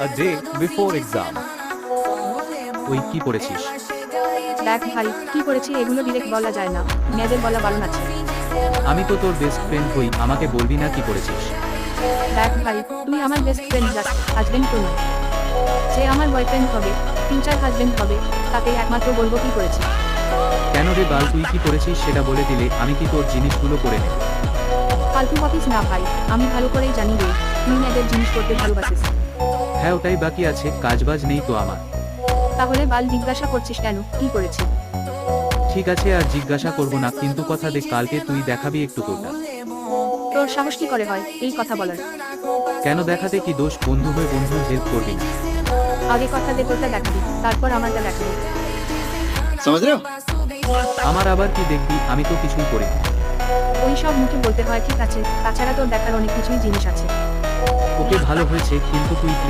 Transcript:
A day before exam. ওই কি পড়েছিস? দেখ ভাই, কি করেছি এগুলো ডিরেক্ট বলা যায় না, মেয়েদের বলা বারণ আছে। আমি তো তোর বেস্ট ফ্রেন্ড হই, আমাকে বলবি না কি পড়েছিস? দেখ ভাই, তুই আমার বেস্ট ফ্রেন্ড, জাস্ট হাজবেন্ড তো নয়। যে আমার বয়ফ্রেন্ড হবে, ফিউচার হাজবেন্ড হবে, তাকে একমাত্র বলবো কি করেছি। কেন রে বাল, তুই কি পড়েছিস সেটা বলে দিলে আমি কি তোর জিনিসগুলো পড়ে নেব? ফালতু অফিস না ভাই, আমি ভালো করেই জানি রে, তুই মেয়েদের জিনিস করতে ভালোবাসিস। হ্যাঁ, ওটাই বাকি আছে, কাজবাজ নেই তো আমার। তাহলে বাল জিজ্ঞাসা করছিস কেন, কি করেছি? ঠিক আছে, আর জিজ্ঞাসা করব না, কিন্তু কথা দে, কালকে তুই দেখাবি একটু তোরটা। তোর সাহস কি করে হয় এই কথা বলার? কেন দেখাতে কি দোষ, বন্ধু হয়ে বন্ধুর হেল্প করবি না? আগে কথা দে তোরটা দেখাবি, তারপর আমারটা দেখাবি। समझ रहे हो? আমার আবার কি দেখবি, আমি তো কিছুই করি না। ওই সব মুখে বলতে হয় ঠিক আছে, তাছাড়া তোর দেখার অনেক কিছুই জিনিস আছে। ওকে ভালো হয়েছে, কিন্তু তুই